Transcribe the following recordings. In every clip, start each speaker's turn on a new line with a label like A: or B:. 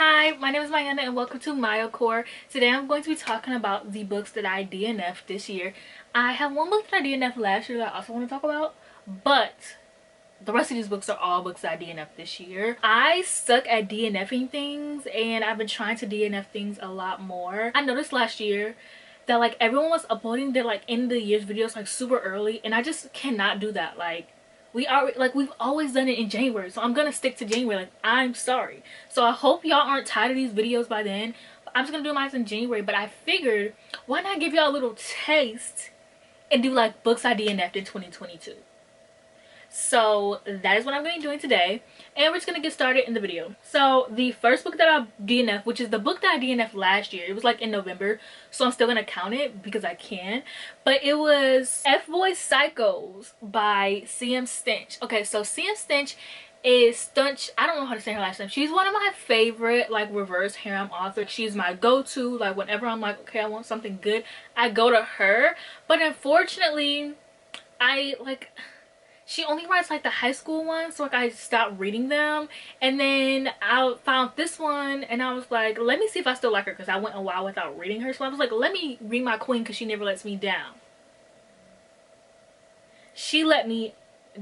A: Hi, my name is Mayana and welcome to MayaCore. Today I'm going to be talking about the books that I DNF'd this year. I have one book that I DNF'd last year that I also want to talk about, but the rest of these books are all books that I DNF'd this year. I suck at DNFing things and I've been trying to DNF things a lot more. I noticed last year that like everyone was uploading their like end of the year's videos like super early, and I just cannot do that. We've always done it in January, so I'm gonna stick to January. Like, I'm sorry. So I hope y'all aren't tired of these videos by then. I'm just gonna do mine in January, but I figured why not give y'all a little taste and do like books I DNF'd in 2022. So that is what I'm going to be doing today, and we're just going to get started in the video. So the first book that I DNF'd, which is the book that I DNF'd last year, it was like in November, so I'm still going to count it because I can, but it was F-Boy Psychos by C.M. Stinch. Okay, so C.M. Stinch is Stunch, I don't know how to say her last name. She's one of my favorite like reverse harem authors. She's my go-to. Like whenever I'm like, okay, I want something good, I go to her. But unfortunately, she only writes like the high school ones, so like I stopped reading them. And then I found this one and I was like, let me see if I still like her, because I went a while without reading her. So I was like, let me read my queen because she never lets me down. She let me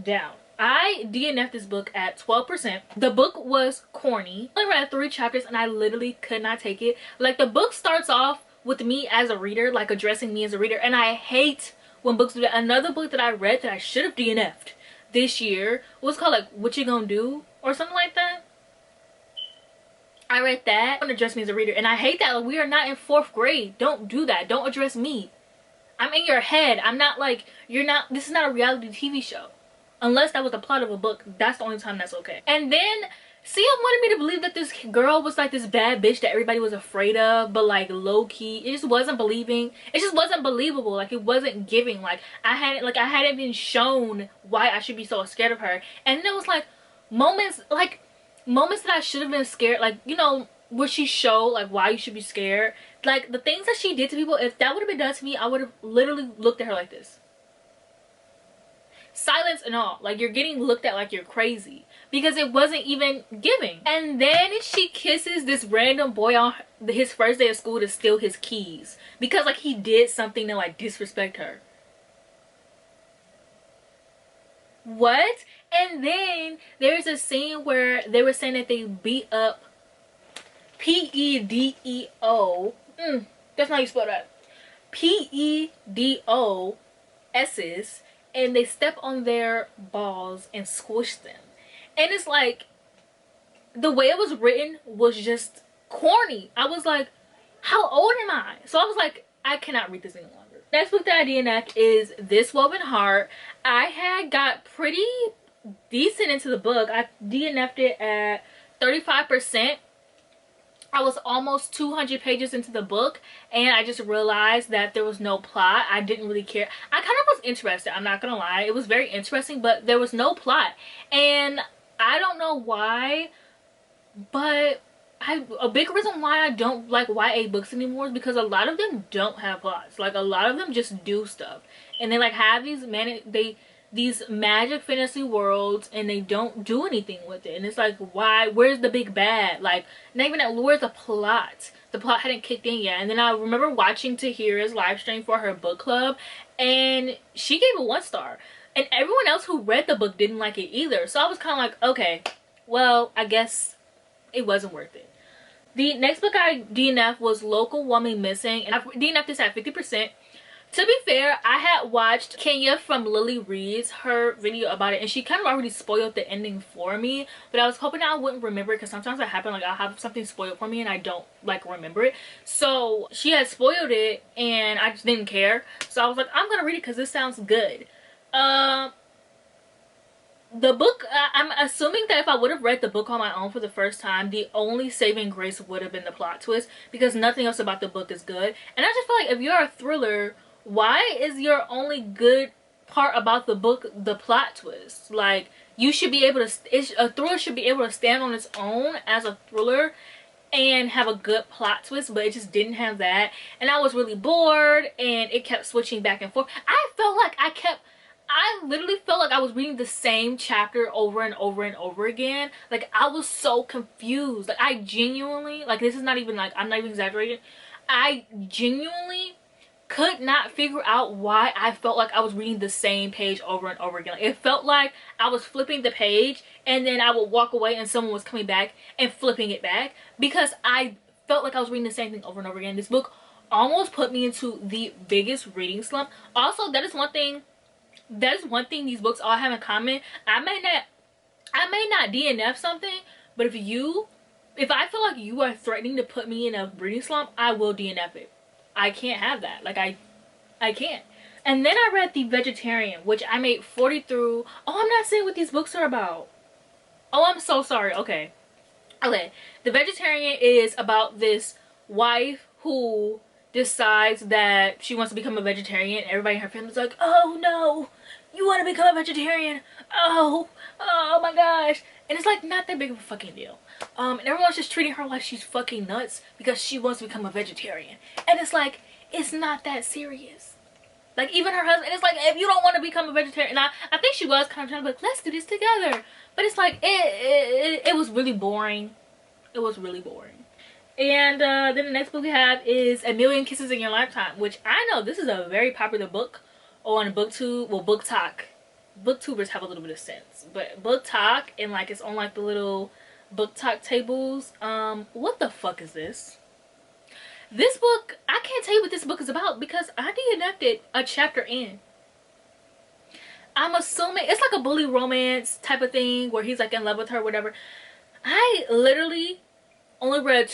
A: down. I DNF'd this book at 12%. The book was corny. I read 3 chapters and I literally could not take it. Like, the book starts off with me as a reader, like addressing me as a reader, and I hate when books do that. Another book that I read that I should have DNF'd this year was called like What You Gonna Do or something like that. I read that. Don't address me as a reader, and I hate that. Like, we are not in 4th grade. Don't do that. Don't address me. I'm in your head. I'm not like, you're not. This is not a reality TV show. Unless that was the plot of a book, that's the only time that's okay. And then CM wanted me to believe that this girl was like this bad bitch that everybody was afraid of, but like low-key it just wasn't believable. Like, it wasn't giving. Like, I hadn't been shown why I should be so scared of her. And then it was like moments that I should have been scared, like, you know, where she showed like why you should be scared. Like, the things that she did to people, if that would have been done to me, I would have literally looked at her like this, silence and all. Like, you're getting looked at like you're crazy, because it wasn't even giving. And then she kisses this random boy on his first day of school to steal his keys because like he did something to like disrespect her. What? And then there's a scene where they were saying that they beat up P-E-D-E-O. That's not how you spell that. P-E-D-O-S's, and they step on their balls and squish them. And it's like, the way it was written was just corny. I was like, how old am I? So I was like, I cannot read this any longer. Next book that I DNF'd is This Woven Heart. I had got pretty decent into the book. I DNF'd it at 35%. I was almost 200 pages into the book, and I just realized that there was no plot. I didn't really care. I kind of was interested, I'm not gonna lie. It was very interesting, but there was no plot. And I don't know why, but a big reason why I don't like YA books anymore is because a lot of them don't have plots. Like, a lot of them just do stuff, and they like have these magic fantasy worlds, and they don't do anything with it. And it's like, why? Where's the big bad? Like, not even that. Where's the plot? The plot hadn't kicked in yet. And then I remember watching Tahira's live stream for her book club, and she gave it 1 star, and everyone else who read the book didn't like it either. So I was kind of like, okay, well, I guess it wasn't worth it. The next book I DNF'd was Local Woman Missing, and I DNF'd this at 50%. To be fair, I had watched Kenya from Lily Reads, her video about it, and she kind of already spoiled the ending for me, but I was hoping I wouldn't remember it, because sometimes that happens. Like, I'll have something spoiled for me and I don't like remember it. So she had spoiled it and I just didn't care, so I was like, I'm gonna read it because this sounds good. The book, I'm assuming that if I would have read the book on my own for the first time, the only saving grace would have been the plot twist, because nothing else about the book is good. And I just feel like if you're a thriller, why is your only good part about the book the plot twist? Like, you should be able to, a thriller should be able to stand on its own as a thriller and have a good plot twist, but it just didn't have that. And I was really bored, and it kept switching back and forth. I felt like I literally felt like I was reading the same chapter over and over and over again. Like, I was so confused. Like, I genuinely, like, this is not even, like, I'm not even exaggerating. I genuinely could not figure out why I felt like I was reading the same page over and over again. Like, it felt like I was flipping the page and then I would walk away and someone was coming back and flipping it back, because I felt like I was reading the same thing over and over again. This book almost put me into the biggest reading slump. Also, that is one thing these books all have in common. I may not DNF something, but if I feel like you are threatening to put me in a reading slump, I will DNF it. I can't have that. Like, I can't. And then I read The Vegetarian, which I made 40 through. Oh, I'm not saying what these books are about. Oh, I'm so sorry. Okay. The Vegetarian is about this wife who decides that she wants to become a vegetarian. Everybody in her family's like, oh no, you want to become a vegetarian? Oh my gosh. And it's like not that big of a fucking deal. And everyone's just treating her like she's fucking nuts because she wants to become a vegetarian. And it's like, it's not that serious. Like, even her husband, it's like, if you don't want to become a vegetarian, and I think she was kind of trying to be like, let's do this together. But it's like, it was really boring. It was really boring. And then the next book we have is A Million Kisses in Your Lifetime, which I know this is a very popular book on BookTube. Well, BookTok. BookTubers have a little bit of sense, but BookTok, and like it's on like the little BookTok tables. What the fuck is this? This book, I can't tell you what this book is about because I DNF'd it a chapter in. I'm assuming it's like a bully romance type of thing where he's like in love with her, whatever. I literally only read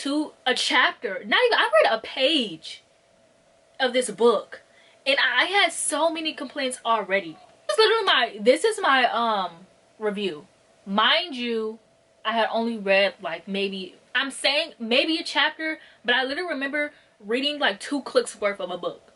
A: a chapter, not even, I read a page of this book, and I had so many complaints already. This is my review. Mind you, I had only read like maybe a chapter, but I literally remember reading like 2 clicks worth of a book.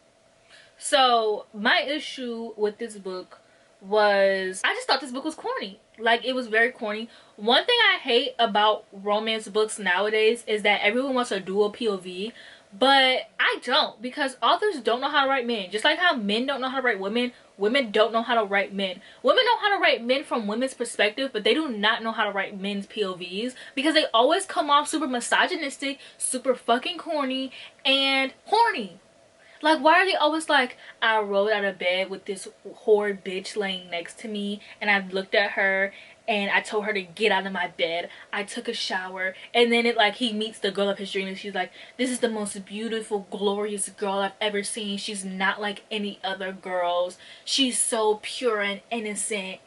A: So my issue with this book was I just thought this book was corny. Like, it was very corny. One thing I hate about romance books nowadays is that everyone wants a dual POV, but I don't, because authors don't know how to write men. Just like how men don't know how to write women, women don't know how to write men. Women know how to write men from women's perspective, but they do not know how to write men's POVs because they always come off super misogynistic, super fucking corny, and horny. Like, why are they always like, I rolled out of bed with this whore bitch laying next to me, and I looked at her and I told her to get out of my bed. I took a shower, and then he meets the girl of his dreams, and she's like, this is the most beautiful, glorious girl I've ever seen. She's not like any other girls. She's so pure and innocent.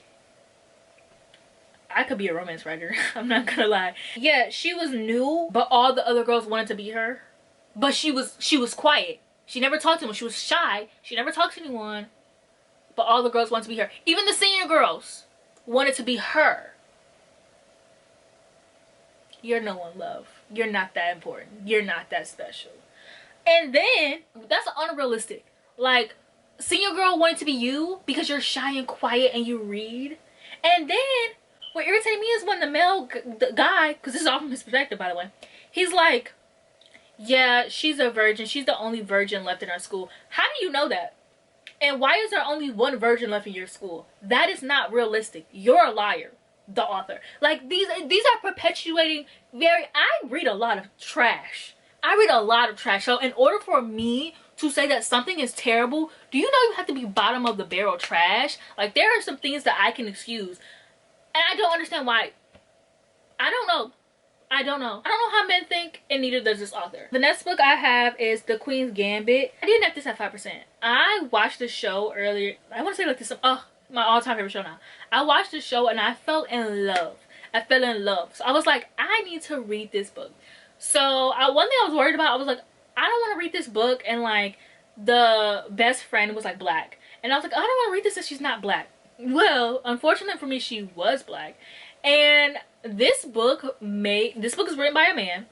A: I could be a romance writer. I'm not gonna lie. Yeah, she was new, but all the other girls wanted to be her. But she was quiet. She never talked to anyone. She was shy. She never talked to anyone. But all the girls wanted to be her. Even the senior girls wanted to be her. You're no one, love. You're not that important. You're not that special. And then, that's unrealistic. Like, senior girl wanted to be you because you're shy and quiet and you read. And then, what irritated me is when the guy, because this is all from his perspective, by the way, he's like, yeah, she's a virgin. She's the only virgin left in our school. How do you know that? And why is there only one virgin left in your school? That is not realistic. You're a liar, the author. Like, these are perpetuating I read a lot of trash. So in order for me to say that something is terrible, do you know you have to be bottom of the barrel trash? Like, there are some things that I can excuse. And I don't understand why. I don't know how men think, and neither does this author. The next book I have is The Queen's Gambit. I didn't have this at 5%. I watched the show earlier. I want to say like this, my all-time favorite show now. I watched the show and I fell in love. So I was like, I need to read this book. So one thing I was worried about, I was like, I don't want to read this book and like the best friend was like black. And I was like, I don't want to read this if she's not black. Well, unfortunately for me, she was black. And this book is written by a man.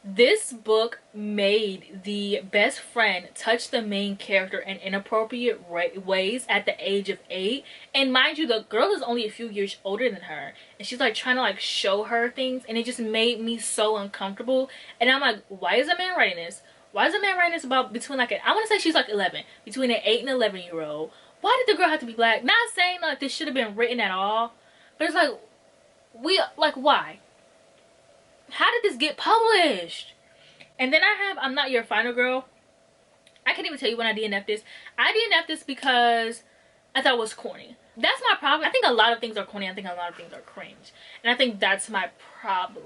A: This book made the best friend touch the main character in inappropriate ways at the age of 8. And mind you, the girl is only a few years older than her. And she's like trying to like show her things. And it just made me so uncomfortable. And I'm like, why is a man writing this? Why is a man writing this about between like I want to say she's like 11. Between an 8 and 11-year-old. why did the girl have to be black? Not saying like this should have been written at all, but it's like, why? How did this get published? And then I have I'm Not Your Final Girl. I can't even tell you when I DNF'd this. I DNF'd this because I thought it was corny. That's my problem. I think a lot of things are corny. I think a lot of things are cringe. And I think that's my problem.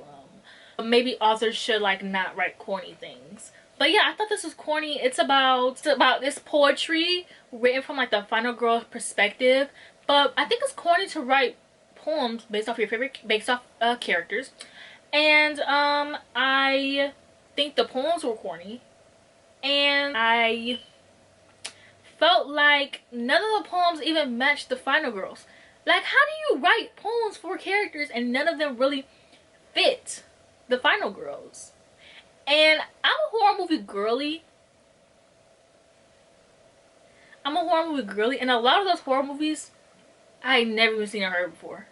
A: Maybe authors should like not write corny things. But yeah, I thought this was corny. It's about this poetry written from like the final girl perspective. But I think it's corny to write poems based off characters. And I think the poems were corny. And I felt like none of the poems even matched the final girls. Like, how do you write poems for characters and none of them really fit the final girls? And I'm a horror movie girly. And a lot of those horror movies I never even seen or heard before.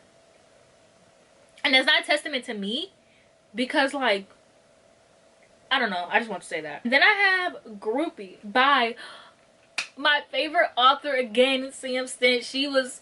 A: And that's not a testament to me, because like, I don't know, I just want to say that. Then I have Groupie by my favorite author again, Sam Stint. She was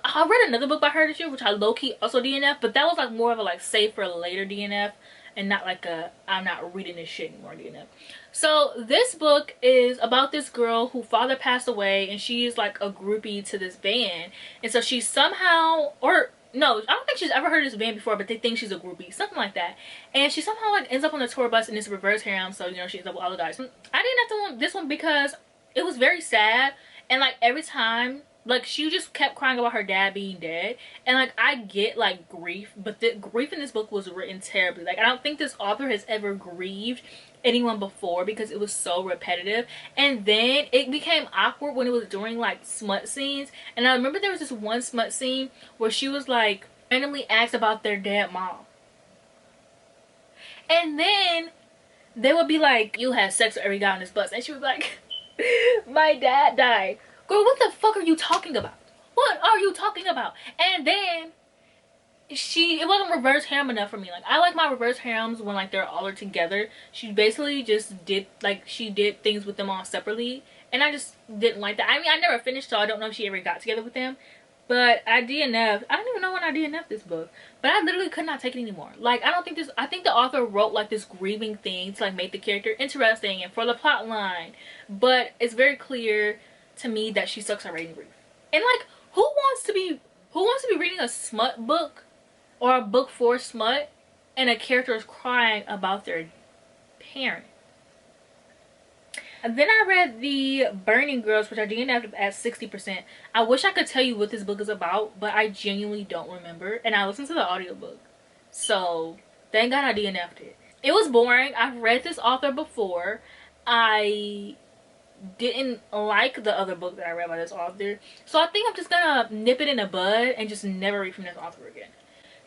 A: I read another book by her this year, which I low-key also DNF, but that was like more of a like save for later DNF, and not like a I'm not reading this shit anymore DNF. So this book is about this girl whose father passed away, and she is like a groupie to this band. And so she somehow, or no, I don't think she's ever heard of this band before, but they think she's a groupie, something like that. And she somehow like ends up on the tour bus in this reverse harem, so you know she ends up with all the guys. I didn't have to want this one because it was very sad, and like every time like she just kept crying about her dad being dead. And like I get like grief, but the grief in this book was written terribly. Like I don't think this author has ever grieved anyone before, because it was so repetitive. And then it became awkward when it was during like smut scenes. And I remember there was this one smut scene where she was like randomly asked about their dead mom, and then they would be like, you had sex with every guy on this bus, and she was like, my dad died. Girl, what the fuck are you talking about? What are you talking about? And then it wasn't reverse harem enough for me. Like I like my reverse harems when like they're all together. She basically just did like she did things with them all separately, and I just didn't like that. I mean, I never finished, so I don't know if she ever got together with them. But I DNF'd. I don't even know when I DNF'd this book, but I literally could not take it anymore. Like I think the author wrote like this grieving thing to like make the character interesting and for the plot line, but it's very clear to me that she sucks at writing grief. And like who wants to be reading a smut book or a book for smut and a character is crying about their parent? And then I read The Burning Girls, which I DNF'd at 60%. I wish I could tell you what this book is about, but I genuinely don't remember. And I listened to the audiobook, so thank God I DNF'd it. It was boring. I've read this author before. I didn't like the other book that I read by this author, so I think I'm just gonna nip it in the bud and just never read from this author again.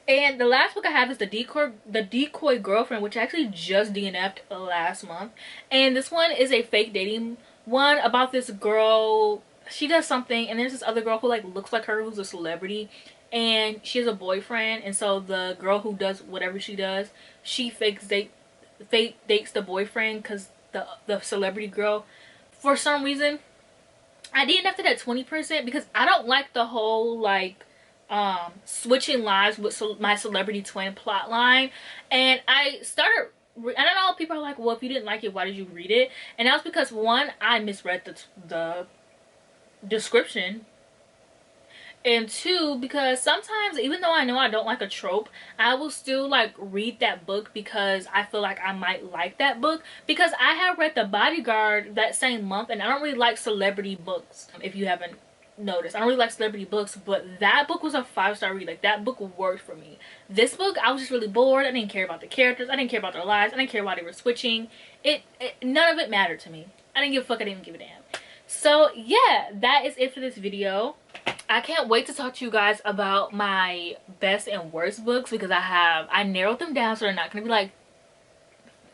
A: And the last book I have is The Decoy Girlfriend, which I actually just DNF'd last month. And this one is a fake dating one about this girl. She does something, and there's this other girl who like looks like her, who's a celebrity, and she has a boyfriend. And so the girl who does whatever she does, she fake dates the boyfriend, because the celebrity girl, for some reason, I DNF'd it at 20% because I don't like the whole like switching lives with my celebrity twin plot line. And I started, I don't know, people are like, well, if you didn't like it, why did you read it? And that was because, one, I misread the description, and two, because sometimes even though I know I don't like a trope, I will still like read that book because I feel like I might like that book. Because I have read The Bodyguard that same month, and I don't really like celebrity books, if you haven't noticed. I don't really like celebrity books, but that book was a 5-star read. Like that book worked for me. This book, I was just really bored. I didn't care about the characters, I didn't care about their lives, I didn't care why they were switching. None of it mattered to me. I didn't give a fuck. I didn't give a damn. So yeah, that is it for this video. I can't wait to talk to you guys about my best and worst books, because I narrowed them down, so they're not gonna be like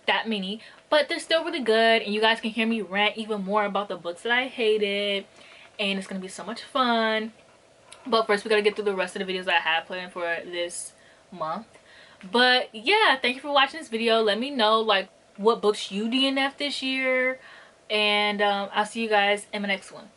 A: that many, but they're still really good, and you guys can hear me rant even more about the books that I hated, and it's gonna be so much fun. But first we gotta get through the rest of the videos that I have planned for this month. But yeah, thank you for watching this video. Let me know like what books you DNF'd this year, and I'll see you guys in my next one.